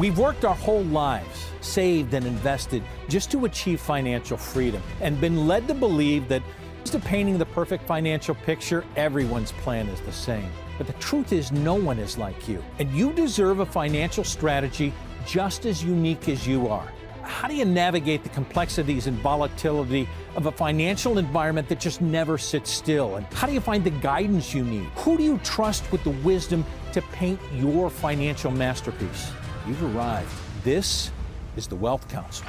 We've worked our whole lives, saved and invested just to achieve financial freedom, and been led to believe that instead of painting the perfect financial picture, everyone's plan is the same. But the truth is, no one is like you, and you deserve a financial strategy just as unique as you are. How do you navigate the complexities and volatility of a financial environment that just never sits still? And how do you find the guidance you need? Who do you trust with the wisdom to paint your financial masterpiece? You've arrived. This is the Wealth Council.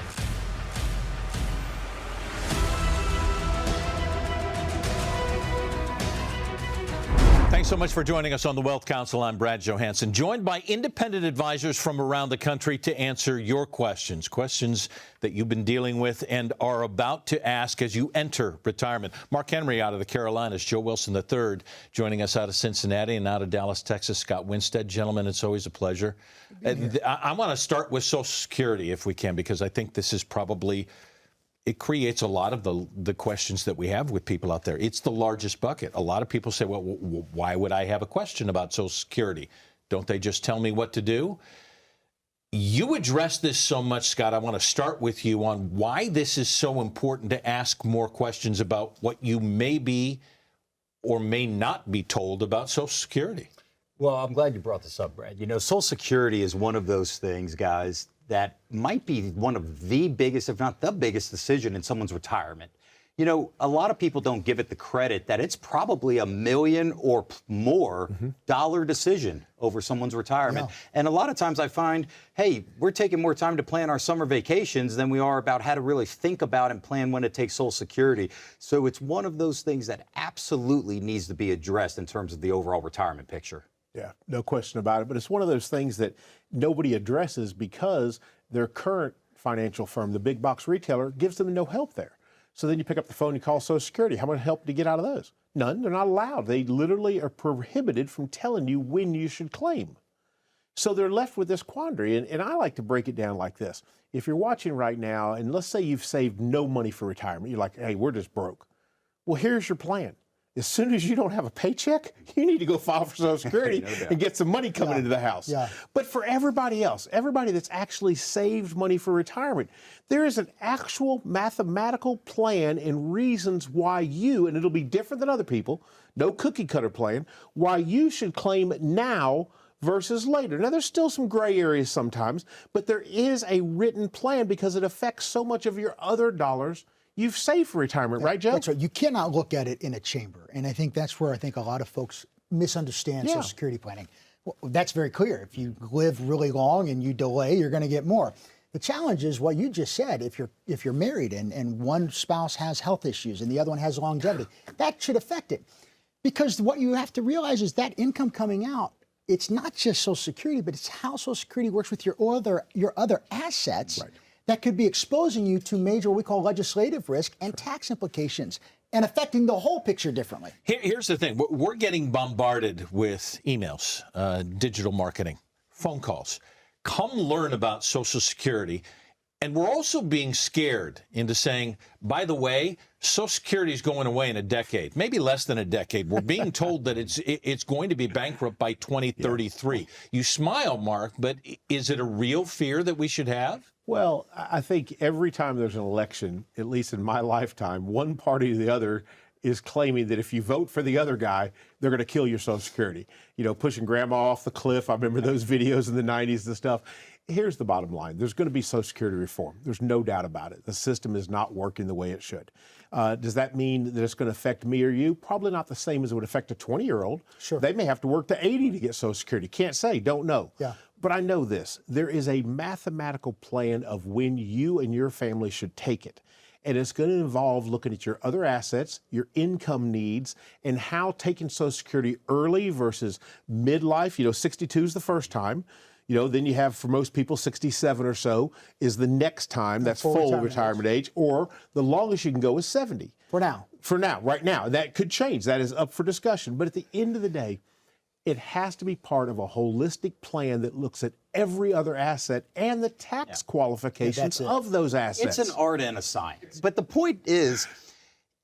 Thanks so much for joining us on the Wealth Council. I'm Brad Johansson, joined by independent advisors from around the country to answer your questions that you've been dealing with and are about to ask as you enter retirement. Mark Henry out of the Carolinas, Joe Wilson III joining us out of Cincinnati, and out of Dallas, Texas, Scott Winstead. Gentlemen, it's always a pleasure. I want to start with Social Security if we can, because I think this is probably... it creates a lot of the questions that we have with people out there. It's the largest bucket. A lot of people say, well, why would I have a question about Social Security? Don't they just tell me what to do? You address this so much, Scott. I want to start with you on why this is so important to ask more questions about what you may be or may not be told about Social Security. Well, I'm glad you brought this up, Brad. You know, Social Security is one of those things, guys, that might be one of the biggest, if not the biggest, decision in someone's retirement. You know, a lot of people don't give it the credit that it's probably $1 million or more dollar decision over someone's retirement. Yeah. And a lot of times I find, hey, we're taking more time to plan our summer vacations than we are about how to really think about and plan when to take Social Security. So it's one of those things that absolutely needs to be addressed in terms of the overall retirement picture. Yeah, no question about it. But it's one of those things that nobody addresses because their current financial firm, the big box retailer, gives them no help there. So then you pick up the phone, you call Social Security. How much help do you get out of those? None. They're not allowed. They literally are prohibited from telling you when you should claim. So they're left with this quandary. And I like to break it down like this. If you're watching right now, and let's say you've saved no money for retirement, you're like, hey, we're just broke. Well, here's your plan. As soon as you don't have a paycheck, you need to go file for Social Security and get some money coming into the house. Yeah. But for everybody else, everybody that's actually saved money for retirement, there is an actual mathematical plan and reasons why you, and it'll be different than other people, no cookie cutter plan, why you should claim now versus later. Now, there's still some gray areas sometimes, but there is a written plan because it affects so much of your other dollars you've saved for retirement, right, Joe? That's right. You cannot look at it in a chamber. And I think that's where I think a lot of folks misunderstand Social Security planning. Well, that's very clear. If you live really long and you delay, you're going to get more. The challenge is what you just said. If you're married and one spouse has health issues and the other one has longevity, that should affect it. Because what you have to realize is that income coming out, it's not just Social Security, but it's how Social Security works with your other assets. Right. That could be exposing you to major, what we call legislative risk and tax implications and affecting the whole picture differently. Here's the thing. We're getting bombarded with emails, digital marketing, phone calls. Come learn about Social Security. And we're also being scared into saying, by the way, Social Security is going away in a decade, maybe less than a decade. We're being told that it's going to be bankrupt by 2033. Yeah. You smile, Mark, but is it a real fear that we should have? Well, I think every time there's an election, at least in my lifetime, one party or the other is claiming that if you vote for the other guy, they're going to kill your Social Security. You know, pushing grandma off the cliff. I remember those videos in the 90s and stuff. Here's the bottom line. There's going to be Social Security reform. There's no doubt about it. The system is not working the way it should. Does that mean that it's going to affect me or you? Probably not the same as it would affect a 20-year-old. Sure. They may have to work to 80 to get Social Security. Can't say, don't know. Yeah. But I know this. There is a mathematical plan of when you and your family should take it. And it's going to involve looking at your other assets, your income needs, and how taking Social Security early versus midlife. You know, 62 is the first time. You know, then you have, for most people, 67 or so is the next time. That's full retirement age. Or the longest you can go is 70. For now. For now, right now. That could change. That is up for discussion. But at the end of the day, it has to be part of a holistic plan that looks at every other asset and the tax qualifications of those assets. It's an art and a science. But the point is,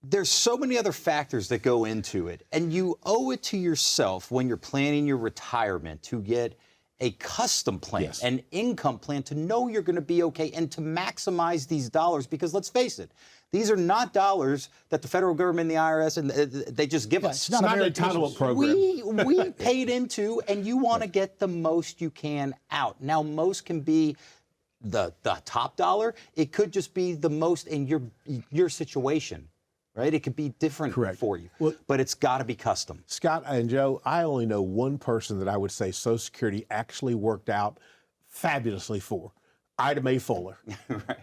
there's so many other factors that go into it. And you owe it to yourself when you're planning your retirement to get a custom plan, Yes. an income plan to know you're going to be okay and to maximize these dollars, because let's face it, these are not dollars that the federal government and the IRS and they just give us. It's not an entitlement program. We paid into, and you want to get the most you can out. Now, most can be the top dollar. It could just be the most in your situation, right? It could be different for you, but it's got to be custom. Scott and Joe, I only know one person that I would say Social Security actually worked out fabulously for. Ida Mae Fuller,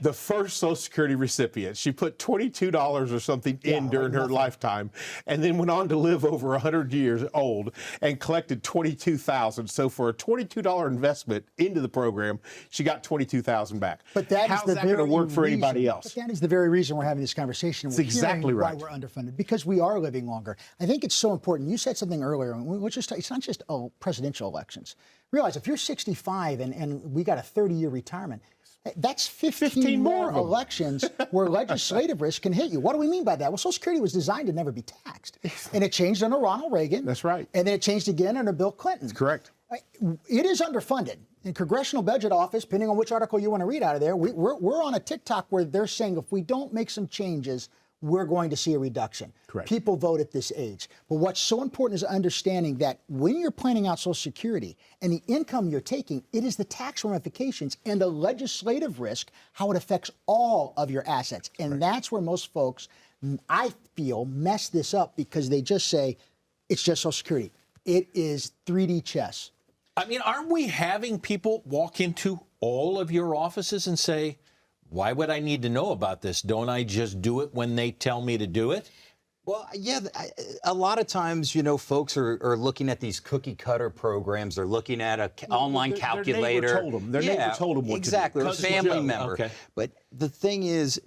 the first Social Security recipient. She put $22 or something in during her lifetime, and then went on to live over 100 years old and collected $22,000. So for a $22 investment into the program, she got $22,000 back. But that How's is the that going to very work for reason- anybody else? But that is the very reason we're having this conversation. That's We're exactly hearing right. Why we're underfunded, because we are living longer. I think it's so important. You said something earlier, which is it's not just presidential elections. Realize if you're 65 and we got a 30-year retirement, that's 15 more of them. elections where legislative risk can hit you. What do we mean by that? Well, Social Security was designed to never be taxed. And it changed under Ronald Reagan. That's right. And then it changed again under Bill Clinton. That's correct. It is underfunded. In Congressional Budget Office, depending on which article you want to read out of there, we're on a TikTok where they're saying if we don't make some changes, we're going to see a reduction. Correct. People vote at this age. But what's so important is understanding that when you're planning out Social Security and the income you're taking, it is the tax ramifications and the legislative risk, how it affects all of your assets. And that's where most folks, I feel, mess this up because they just say, it's just Social Security. It is 3D chess. I mean, aren't we having people walk into all of your offices and say, why would I need to know about this? Don't I just do it when they tell me to do it? Well, yeah, a lot of times, folks are looking at these cookie cutter programs. They're looking at an online calculator. Their neighbor told them. Their neighbor told them what exactly, to do. or a family member. Okay. But the thing is,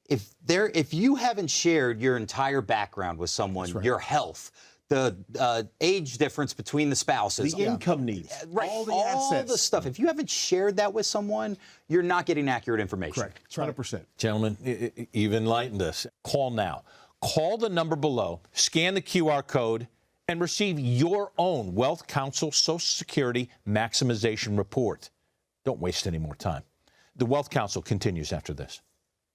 if you haven't shared your entire background with someone, your health, the age difference between the spouses, The income needs, right, all the all assets. the stuff. If you haven't shared that with someone, you're not getting accurate information. Correct. 100%. Gentlemen, you've enlightened us. Call now. Call the number below, scan the QR code, and receive your own Wealth Council Social Security Maximization Report. Don't waste any more time. The Wealth Council continues after this.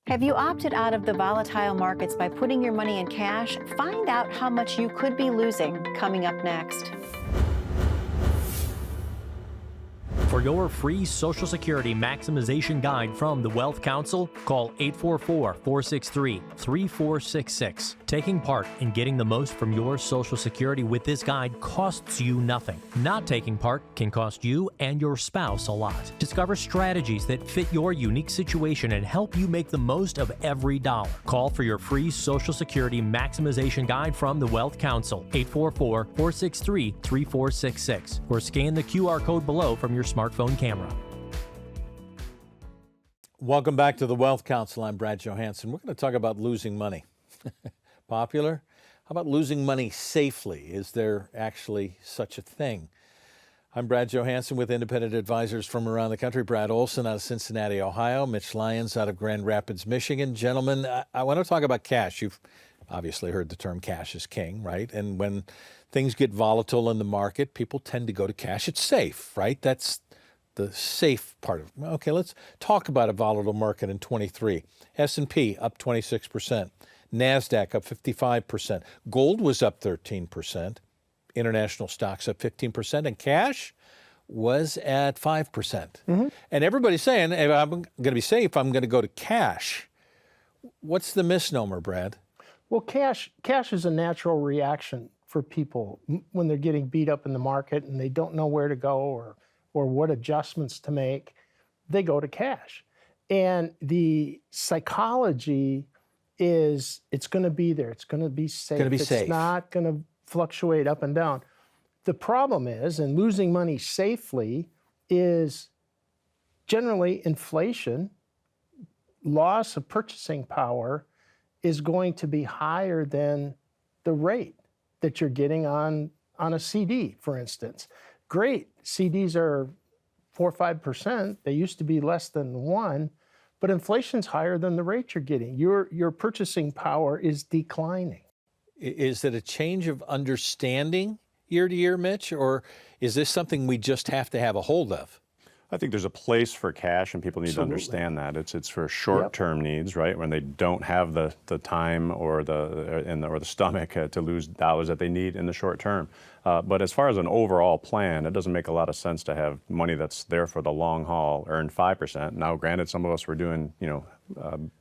Have you opted out of the volatile markets by putting your money in cash? Find out how much you could be losing coming up next. For your free Social Security maximization guide from the Wealth Council, call 844-463-3466. Taking part in getting the most from your Social Security with this guide costs you nothing. Not taking part can cost you and your spouse a lot. Discover strategies that fit your unique situation and help you make the most of every dollar. Call for your free Social Security maximization guide from the Wealth Council, 844-463-3466, or scan the QR code below from your smartphone camera. Welcome back to the Wealth Council. I'm Brad Johansson. We're going to talk about losing money. Popular? How about losing money safely? Is there actually such a thing? I'm Brad Johansson with independent advisors from around the country. Brad Olson out of Cincinnati, Ohio. Mitch Lyons out of Grand Rapids, Michigan. Gentlemen, I want to talk about cash. You've obviously heard the term cash is king, right? And when things get volatile in the market, people tend to go to cash. It's safe, right? That's the safe part of it. Okay, let's talk about a volatile market in 23. S&P up 26%. NASDAQ up 55%. Gold was up 13%. International stocks up 15%. And cash was at 5%. And everybody's saying, if I'm going to be safe, I'm going to go to cash. What's the misnomer, Brad? Well, cash is a natural reaction for people when they're getting beat up in the market and they don't know where to go or what adjustments to make. They go to cash. And the psychology is it's going to be there. It's going to be safe. It's not going to fluctuate up and down. The problem is, and losing money safely is generally inflation, loss of purchasing power is going to be higher than the rate that you're getting on a CD, for instance. Great, CDs are 4 or 5%. They used to be less than 1, but inflation's higher than the rate you're getting. Your purchasing power is declining. Is it a change of understanding year to year, Mitch? Or is this something we just have to have a hold of? I think there's a place for cash, and people need to understand that. It's for short-term needs, right? When they don't have the time or the stomach to lose dollars that they need in the short term. But as far as an overall plan, it doesn't make a lot of sense to have money that's there for the long haul, earn 5%. Now, granted, some of us were doing,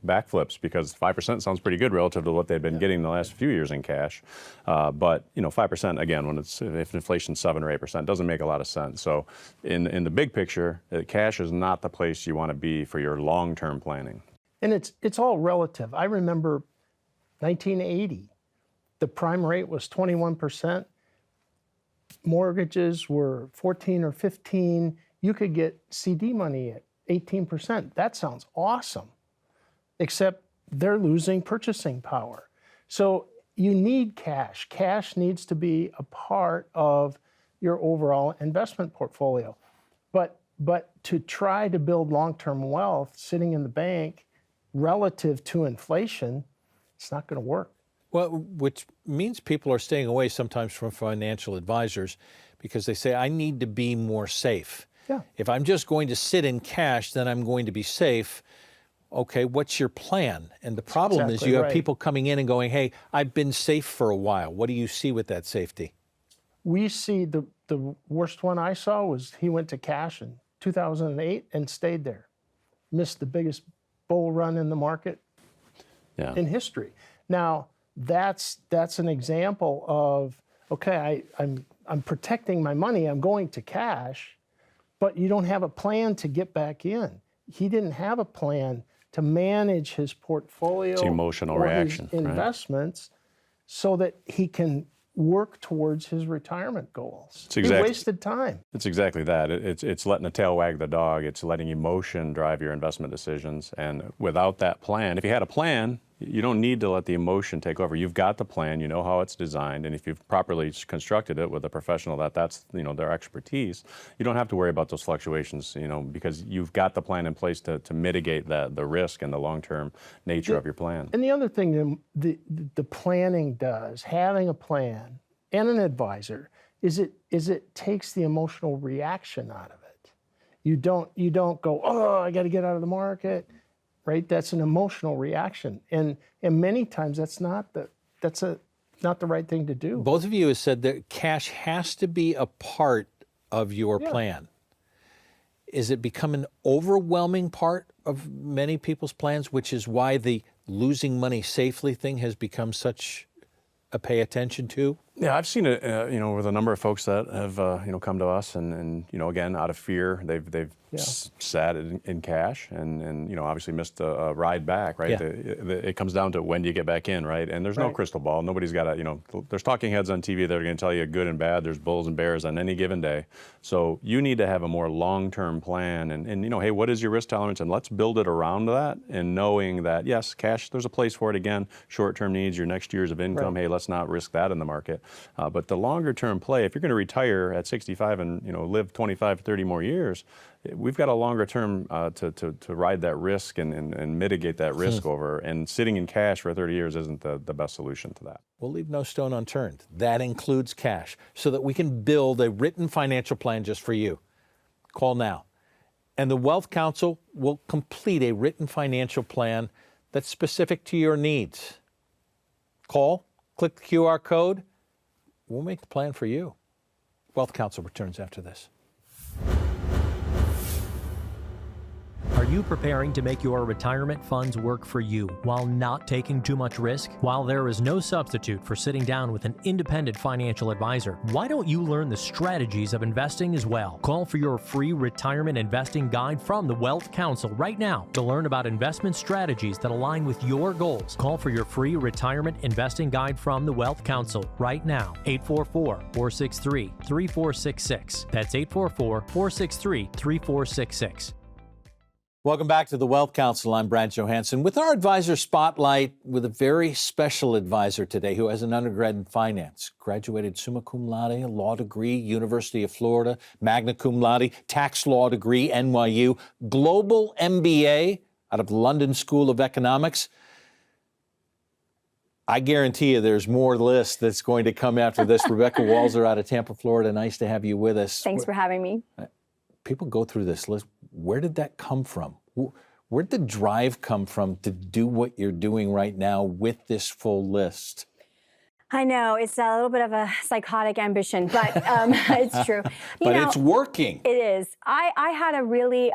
backflips because 5% sounds pretty good relative to what they've been getting the last few years in cash. But 5%, again, if inflation's 7 or 8%, doesn't make a lot of sense. So in the big picture, cash is not the place you want to be for your long-term planning. And it's all relative. I remember 1980, the prime rate was 21%. Mortgages were 14 or 15. You could get CD money at 18%. That sounds awesome, except they're losing purchasing power. So you need cash. Cash needs to be a part of your overall investment portfolio. But to try to build long-term wealth sitting in the bank relative to inflation, it's not going to work. Well, which means people are staying away sometimes from financial advisors because they say, I need to be more safe. Yeah. If I'm just going to sit in cash, then I'm going to be safe. Okay, what's your plan? And the problem is you have people coming in and going, hey, I've been safe for a while. What do you see with that safety? We see the worst one I saw was he went to cash in 2008 and stayed there. Missed the biggest bull run in the market in history. Now, that's an example of, okay, I'm protecting my money, I'm going to cash, but you don't have a plan to get back in. He didn't have a plan to manage his portfolio, It's emotional or reaction, his investments, so that he can work towards his retirement goals. He wasted time. It's exactly that. It's letting the tail wag the dog. It's letting emotion drive your investment decisions. And without that plan, if you had a plan, you don't need to let the emotion take over. You've got the plan, you know how it's designed, and if you've properly constructed it with a professional that's their expertise, you don't have to worry about those fluctuations, because you've got the plan in place to mitigate the risk and the long-term nature of your plan. And the other thing the planning does, having a plan and an advisor, is it takes the emotional reaction out of it. You don't go, oh, I got to get out of the market. Right, that's an emotional reaction, and many times that's not the right thing to do. Both of you have said that cash has to be a part of your plan. Is it become an overwhelming part of many people's plans, which is why the losing money safely thing has become such a pay attention to? Yeah, I've seen it, with a number of folks that have, come to us and again, out of fear, they've sat in cash and obviously missed a ride back, right? Yeah. It comes down to when do you get back in, right? And there's no crystal ball. Nobody's got there's talking heads on TV that are going to tell you good and bad. There's bulls and bears on any given day. So you need to have a more long-term plan and hey, what is your risk tolerance? And let's build it around that, and knowing that, yes, cash, there's a place for it. Again, short-term needs, your next years of income. Hey, let's not risk that in the market. But the longer term play, if you're going to retire at 65 and live 25, 30 more years, we've got a longer term to ride that risk and mitigate that risk over. And sitting in cash for 30 years isn't the best solution to that. We'll leave no stone unturned. That includes cash, so that we can build a written financial plan just for you. Call now. And the Wealth Council will complete a written financial plan that's specific to your needs. Call, click the QR code. We'll make the plan for you. Wealth Council returns after this. Are you preparing to make your retirement funds work for you while not taking too much risk? While there is no substitute for sitting down with an independent financial advisor, why don't you learn the strategies of investing as well? Call for your free retirement investing guide from the Wealth Council right now to learn about investment strategies that align with your goals. Call for your free retirement investing guide from the Wealth Council right now. 844-463-3466. That's 844-463-3466. Welcome back to the Wealth Council. I'm Brad Johansson with our advisor spotlight with a very special advisor today who has an undergrad in finance, graduated summa cum laude, law degree, University of Florida, magna cum laude, tax law degree, NYU, global MBA out of London School of Economics. I guarantee you there's more list that's going to come after this. Rebecca Walzer out of Tampa, Florida. Nice to have you with us. Thanks for having me. People go through this list. Where did that come from? Where did the drive come from to do what you're doing right now with this full list? I know, it's a little bit of a psychotic ambition, but it's true. But it's working. It is. I had a really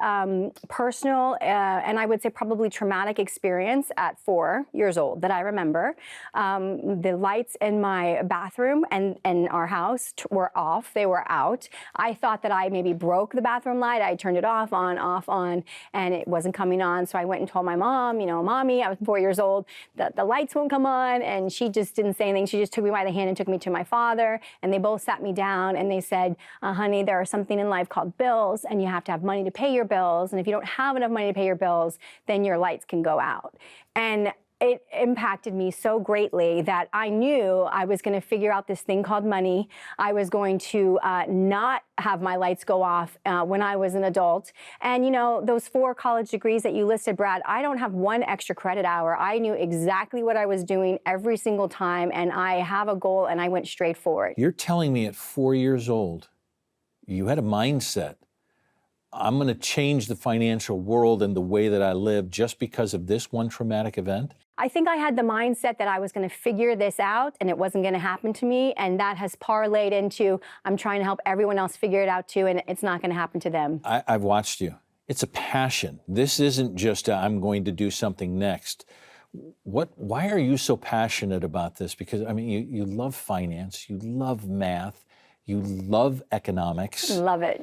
personal and I would say probably traumatic experience at 4 years old that I remember. The lights in my bathroom and our house were off. They were out. I thought that I maybe broke the bathroom light. I turned it off, on, and it wasn't coming on. So I went and told my mom, Mommy, I was 4 years old, that the lights won't come on. And she just didn't say anything. She just took me by the hand and took me to my father, and they both sat me down and they said, honey, there is something in life called bills, and you have to have money to pay your bills, and if you don't have enough money to pay your bills, then your lights can go out. And it impacted me so greatly that I knew I was going to figure out this thing called money. I was going to not have my lights go off when I was an adult. And those 4 college degrees that you listed, Brad, I don't have one extra credit hour. I knew exactly what I was doing every single time, and I have a goal, and I went straight for it. You're telling me at 4 years old, you had a mindset. I'm going to change the financial world and the way that I live just because of this one traumatic event? I think I had the mindset that I was going to figure this out and it wasn't going to happen to me, and that has parlayed into I'm trying to help everyone else figure it out too, and it's not going to happen to them. I've watched you. It's a passion. This isn't just I'm going to do something next. Why are you so passionate about this? Because, you love finance, you love math, you love economics. Love it.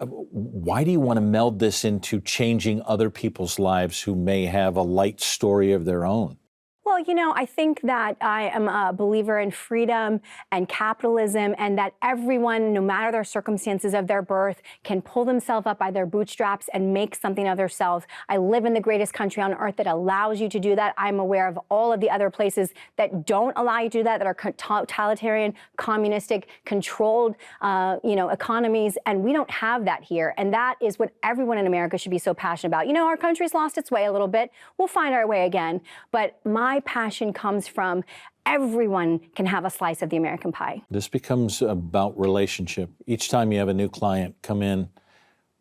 Why do you want to meld this into changing other people's lives who may have a light story of their own? Well, I think that I am a believer in freedom and capitalism, and that everyone, no matter their circumstances of their birth, can pull themselves up by their bootstraps and make something of themselves. I live in the greatest country on earth that allows you to do that. I'm aware of all of the other places that don't allow you to do that are totalitarian, communistic, controlled, economies, and we don't have that here. And that is what everyone in America should be so passionate about. Our country's lost its way a little bit. We'll find our way again, but my passion comes from everyone can have a slice of the American pie. This becomes about relationship. Each time you have a new client come in,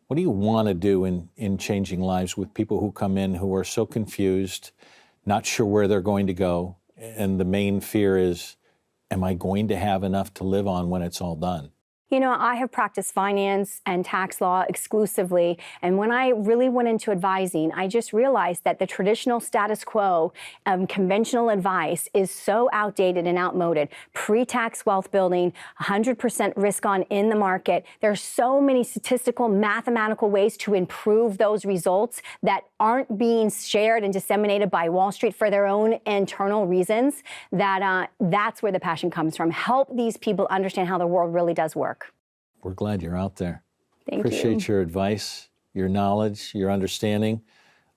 what do you want to do in changing lives with people who come in who are so confused, not sure where they're going to go, and the main fear is, am I going to have enough to live on when it's all done? I have practiced finance and tax law exclusively, and when I really went into advising, I just realized that the traditional status quo, conventional advice is so outdated and outmoded. Pre-tax wealth building, 100% risk on in the market. There's so many statistical, mathematical ways to improve those results that aren't being shared and disseminated by Wall Street for their own internal reasons, that that's where the passion comes from. Help these people understand how the world really does work. We're glad you're out there. Thank Appreciate you. your advice, your knowledge, your understanding.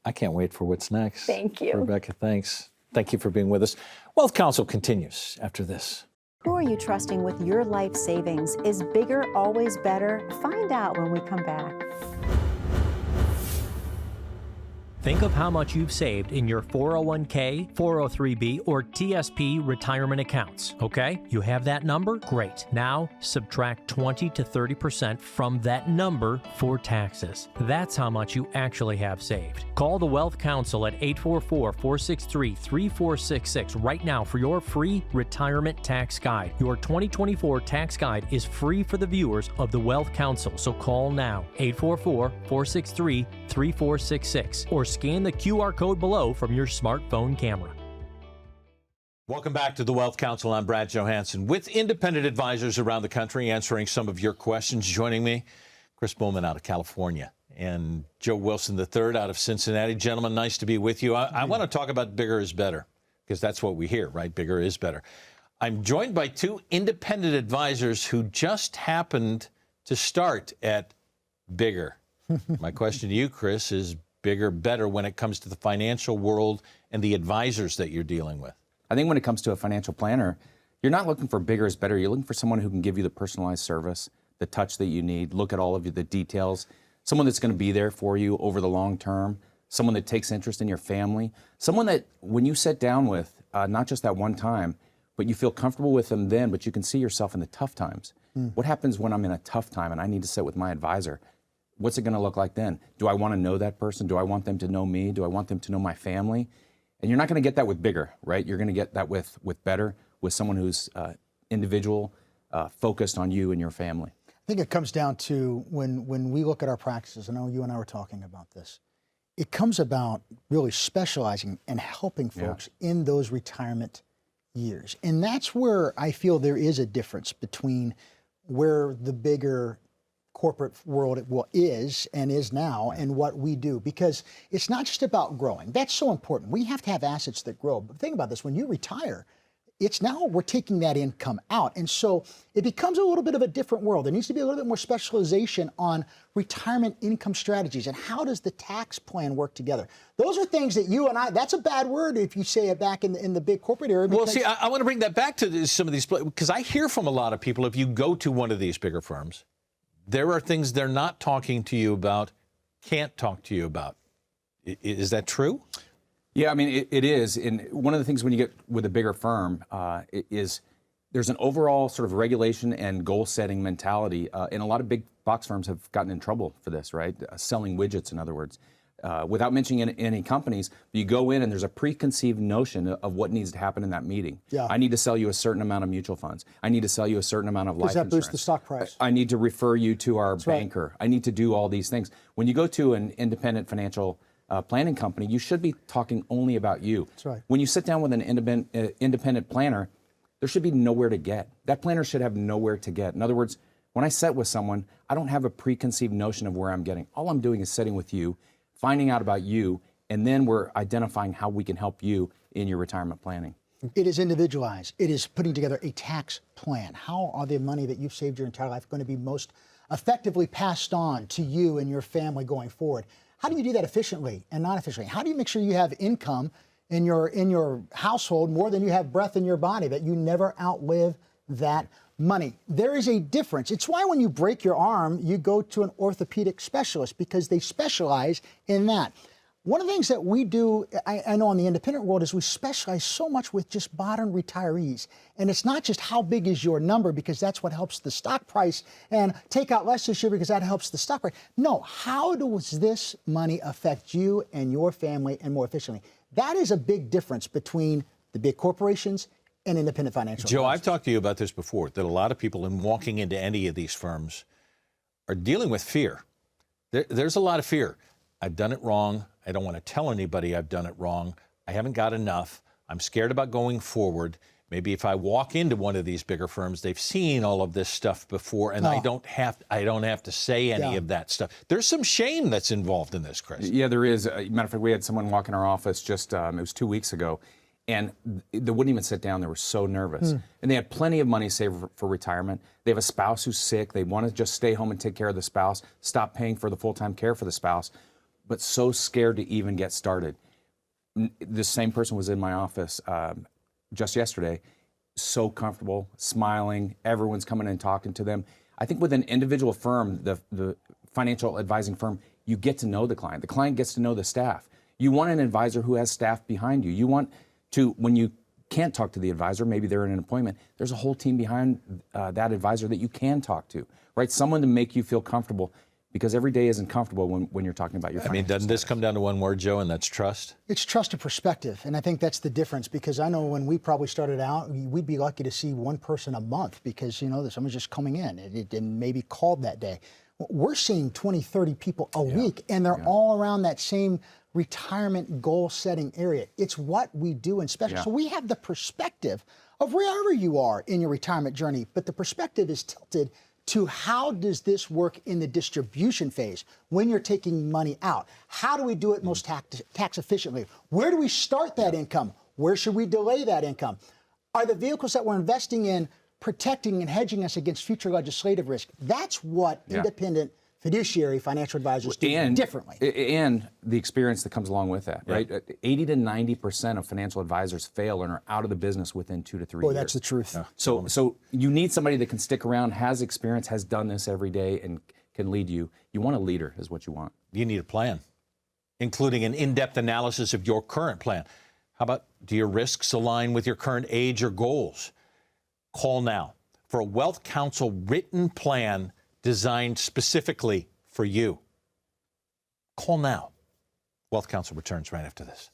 I can't wait for what's next. Thank you. Rebecca, thanks. Thank you for being with us. Wealth Counsel continues after this. Who are you trusting with your life savings? Is bigger always better? Find out when we come back. Think of how much you've saved in your 401k, 403b, or TSP retirement accounts, okay? You have that number? Great. Now, subtract 20 to 30% from that number for taxes. That's how much you actually have saved. Call the Wealth Council at 844-463-3466 right now for your free retirement tax guide. Your 2024 tax guide is free for the viewers of the Wealth Council, so call now, 844-463-3466, or scan the QR code below from your smartphone camera. Welcome back to the Wealth Council. I'm Brad Johansson with independent advisors around the country answering some of your questions. Joining me, Chris Bowman out of California and Joe Wilson III out of Cincinnati. Gentlemen, nice to be with you. I want to talk about bigger is better because that's what we hear, right? Bigger is better. I'm joined by 2 independent advisors who just happened to start at bigger. My question to you, Chris, is bigger, better when it comes to the financial world and the advisors that you're dealing with? I think when it comes to a financial planner, you're not looking for bigger is better. You're looking for someone who can give you the personalized service, the touch that you need, look at all of the details, someone that's going to be there for you over the long term, someone that takes interest in your family, someone that when you sit down with, not just that one time, but you feel comfortable with them then, but you can see yourself in the tough times. What happens when I'm in a tough time and I need to sit with my advisor? What's it going to look like then? Do I want to know that person? Do I want them to know me? Do I want them to know my family? And you're not going to get that with bigger, right? You're going to get that with better, with someone who's individual, focused on you and your family. I think it comes down to when we look at our practices, I know you and I were talking about this, it comes about really specializing and helping folks in those retirement years. And that's where I feel there is a difference between where the bigger corporate world is and is now and what we do, because it's not just about growing. That's so important. We have to have assets that grow. But think about this, when you retire, it's now we're taking that income out. And so it becomes a little bit of a different world. There needs to be a little bit more specialization on retirement income strategies and how does the tax plan work together. Those are things that you and I, that's a bad word if you say it back in the big corporate area. Well, see, I want to bring that back to some of these, because I hear from a lot of people, if you go to one of these bigger firms, there are things they're not talking to you about, can't talk to you about. Is that true? Yeah, I mean, it is. And one of the things when you get with a bigger firm is there's an overall sort of regulation and goal-setting mentality. And a lot of big box firms have gotten in trouble for this, right? Selling widgets, in other words. Without mentioning any companies, you go in and there's a preconceived notion of what needs to happen in that meeting. Yeah. I need to sell you a certain amount of mutual funds. I need to sell you a certain amount of life insurance. Does that boost the stock price? I need to refer you to our banker. Right. I need to do all these things. When you go to an independent financial planning company, you should be talking only about you. That's right. When you sit down with an independent planner, there should be nowhere to get. That planner should have nowhere to get. In other words, when I sit with someone, I don't have a preconceived notion of where I'm getting. All I'm doing is sitting with you, finding out about you, and then we're identifying how we can help you in your retirement planning. It is individualized. It is putting together a tax plan. How are the money that you've saved your entire life going to be most effectively passed on to you and your family going forward? How do you do that efficiently and not efficiently? How do you make sure you have income in your household more than you have breath in your body, that you never outlive that money? There is a difference. It's why when you break your arm, you go to an orthopedic specialist, because they specialize in that. One of the things that we do, I know in the independent world, is we specialize so much with just modern retirees. And it's not just how big is your number, because that's what helps the stock price, and take out less this year because that helps the stock price. No, how does this money affect you and your family and more efficiently? That is a big difference between the big corporations and independent financial Joe, advisors. I've talked to you about this before, that a lot of people in walking into any of these firms are dealing with fear. There's a lot of fear. I've done it wrong. I don't want to tell anybody I've done it wrong. I haven't got enough. I'm scared about going forward. Maybe if I walk into one of these bigger firms, they've seen all of this stuff before, and I don't have to say any of that stuff. There's some shame that's involved in this, Chris. Yeah, there is. Matter of fact, we had someone walk in our office just, it was 2 weeks ago, and they wouldn't even sit down. They were so nervous. And they had plenty of money saved for retirement. They have a spouse who's sick. They want to just stay home and take care of the spouse, stop paying for the full-time care for the spouse, but so scared to even get started. This same person was in my office just yesterday, so comfortable, smiling. Everyone's coming in and talking to them. I think with an individual firm, the financial advising firm, you get to know the client. The client gets to know the staff. You want an advisor who has staff behind you. You want to, when you can't talk to the advisor, maybe they're in an appointment, there's a whole team behind that advisor that you can talk to, right? Someone to make you feel comfortable, because every day isn't comfortable when you're talking about your financial doesn't status. this come down to one word, Joe, and that's trust? It's trust and perspective, and I think that's the difference, because I know when we probably started out, we'd be lucky to see one person a month, because, someone's just coming in and maybe called that day. We're seeing 20, 30 people a week, and they're all around that same retirement goal-setting area. It's what we do in special. Yeah. So we have the perspective of wherever you are in your retirement journey, but the perspective is tilted to how does this work in the distribution phase when you're taking money out? How do we do it most tax efficiently? Where do we start that income? Where should we delay that income? Are the vehicles that we're investing in protecting and hedging us against future legislative risk? That's what independent fiduciary financial advisors do differently. And the experience that comes along with that, right? 80 to 90% of financial advisors fail and are out of the business within 2 to 3 years. Boy, that's the truth. Yeah. So you need somebody that can stick around, has experience, has done this every day, and can lead you. You want a leader is what you want. You need a plan. including an in-depth analysis of your current plan. How about, do your risks align with your current age or goals? Call now for a Wealth Counsel written plan designed specifically for you. Call now. Wealth Counsel returns right after this.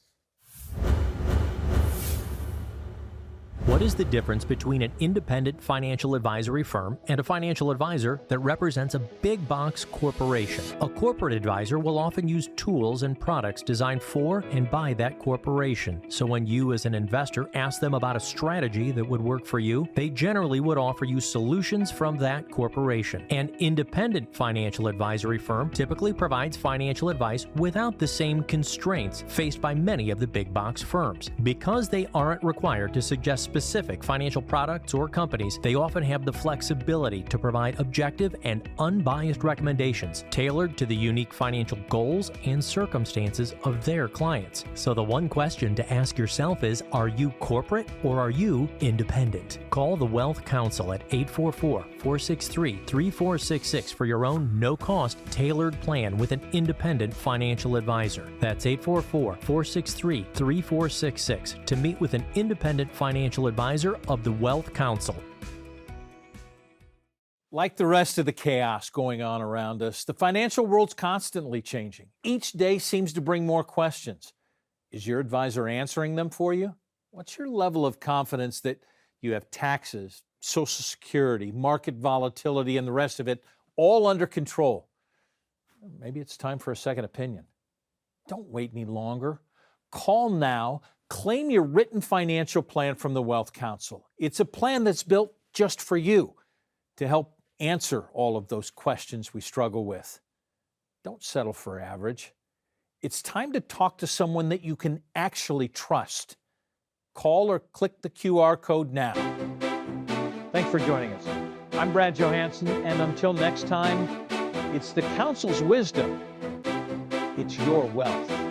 What is the difference between an independent financial advisory firm and a financial advisor that represents a big box corporation? A corporate advisor will often use tools and products designed for and by that corporation. So when you as an investor ask them about a strategy that would work for you, they generally would offer you solutions from that corporation. An independent financial advisory firm typically provides financial advice without the same constraints faced by many of the big box firms. Because they aren't required to suggest specific financial products or companies, they often have the flexibility to provide objective and unbiased recommendations tailored to the unique financial goals and circumstances of their clients. So the one question to ask yourself is, are you corporate or are you independent? Call the Wealth Counsel at 844-463-3466 for your own no-cost tailored plan with an independent financial advisor. That's 844-463-3466 to meet with an independent financial advisor of the Wealth Counsel. Like the rest of the chaos going on around us, the financial world's constantly changing. Each day seems to bring more questions. Is your advisor answering them for you? What's your level of confidence that you have taxes, Social Security, market volatility, and the rest of it all under control? Maybe it's time for a second opinion. Don't wait any longer. Call now. Claim your written financial plan from the Wealth Counsel. It's a plan that's built just for you to help answer all of those questions we struggle with. Don't settle for average. It's time to talk to someone that you can actually trust. Call or click the QR code now. Thanks for joining us. I'm Brad Johansson, and until next time, it's the Counsel's wisdom. It's your wealth.